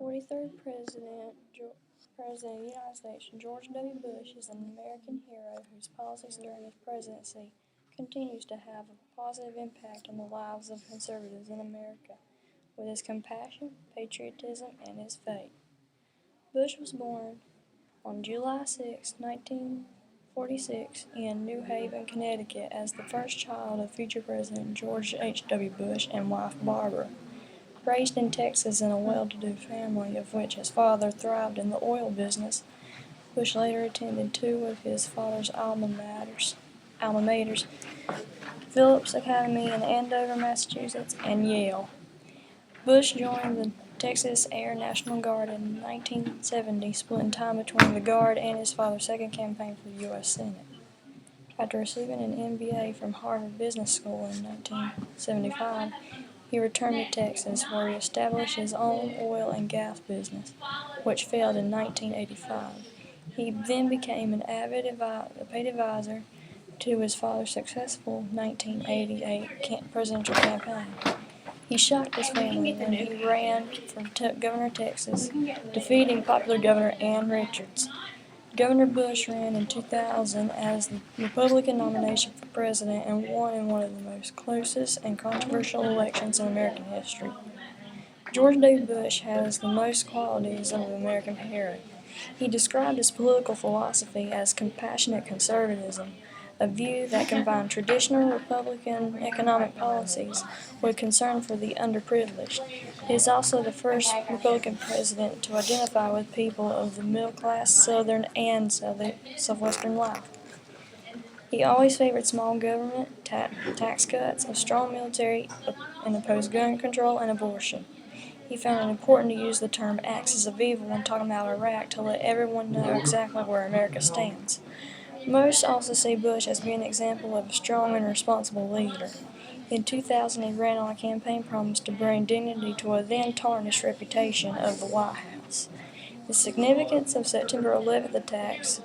43rd President of the United States, George W. Bush, is an American hero whose policies during his presidency continues to have a positive impact on the lives of conservatives in America, with his compassion, patriotism, and his faith. Bush was born on July 6, 1946, in New Haven, Connecticut, as the first child of future President George H.W. Bush and wife Barbara. Raised in Texas in a well-to-do family of which his father thrived in the oil business, Bush later attended two of his father's alma maters, Phillips Academy in Andover, Massachusetts, and Yale. Bush joined the Texas Air National Guard in 1970, splitting time between the Guard and his father's second campaign for the U.S. Senate. After receiving an MBA from Harvard Business School in 1975, he returned to Texas, where he established his own oil and gas business, which failed in 1985. He then became an paid advisor to his father's successful 1988 presidential campaign. He shocked his family when he ran for governor of Texas, defeating popular Governor Ann Richards. Governor Bush ran in 2000 as the Republican nomination for president and won in one of the most closest and controversial elections in American history. George W. Bush has the most qualities of an American hero. He described his political philosophy as compassionate conservatism, a view that combined traditional Republican economic policies with concern for the underprivileged. He is also the first Republican president to identify with people of the middle-class Southern and Southwestern life. He always favored small government, tax cuts, a strong military, and opposed gun control and abortion. He found it important to use the term axis of evil when talking about Iraq to let everyone know exactly where America stands. Most also see Bush as being an example of a strong and responsible leader. In 2000, he ran on a campaign promise to bring dignity to a then-tarnished reputation of the White House. The significance of September 11th attacks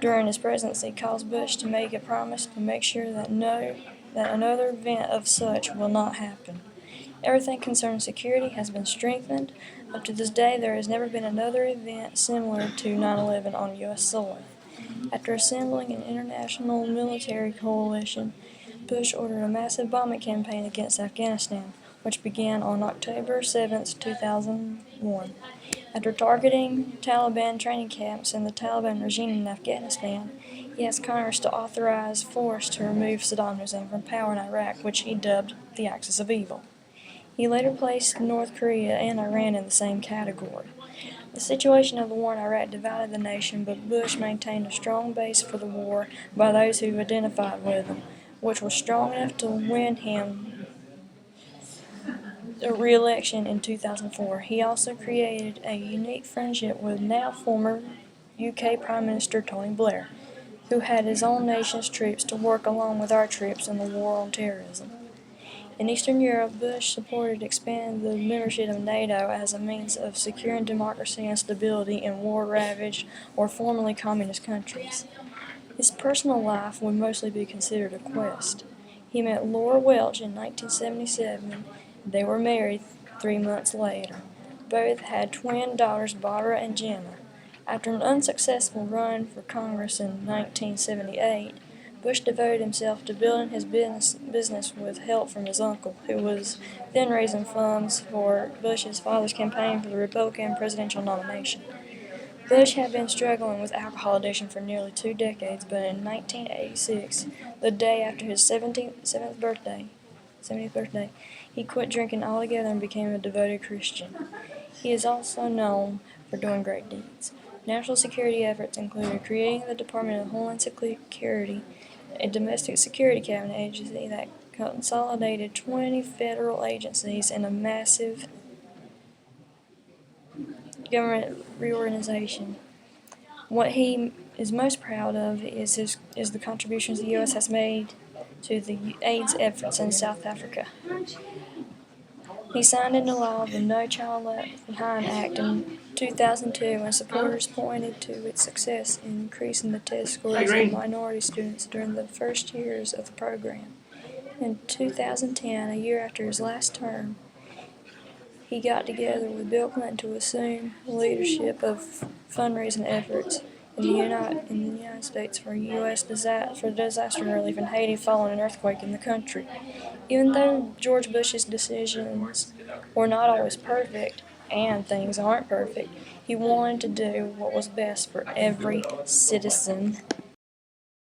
during his presidency caused Bush to make a promise to make sure that another event of such will not happen. Everything concerning security has been strengthened. Up to this day, there has never been another event similar to 9/11 on U.S. soil. After assembling an international military coalition, Bush ordered a massive bombing campaign against Afghanistan, which began on October 7, 2001. After targeting Taliban training camps and the Taliban regime in Afghanistan, he asked Congress to authorize force to remove Saddam Hussein from power in Iraq, which he dubbed the axis of evil. He later placed North Korea and Iran in the same category. The situation of the war in Iraq divided the nation, but Bush maintained a strong base for the war by those who identified with him, which was strong enough to win him a re-election in 2004. He also created a unique friendship with now former UK Prime Minister Tony Blair, who had his own nation's troops to work along with our troops in the war on terrorism. In Eastern Europe, Bush supported expanding the membership of NATO as a means of securing democracy and stability in war-ravaged or formerly communist countries. His personal life would mostly be considered a quest. He met Laura Welch in 1977. They were married 3 months later. Both had twin daughters, Barbara and Jenna. After an unsuccessful run for Congress in 1978, Bush devoted himself to building his business with help from his uncle, who was then raising funds for Bush's father's campaign for the Republican presidential nomination. Bush had been struggling with alcohol addiction for nearly 2 decades, but in 1986, the day after his 70th birthday, he quit drinking altogether and became a devoted Christian. He is also known for doing great deeds. National security efforts included creating the Department of Homeland Security, a domestic security cabinet agency that consolidated 20 federal agencies in a massive government reorganization. What he is most proud of is the contributions the U.S. has made to the AIDS efforts in South Africa. He signed into law the No Child Left Behind Act in 2002, and supporters pointed to its success in increasing the test scores of minority students during the first years of the program. In 2010, a year after his last term, he got together with Bill Clinton to assume leadership of fundraising efforts in the United States for disaster relief in Haiti following an earthquake in the country. Even though George Bush's decisions were not always perfect, and things aren't perfect, he wanted to do what was best for every citizen.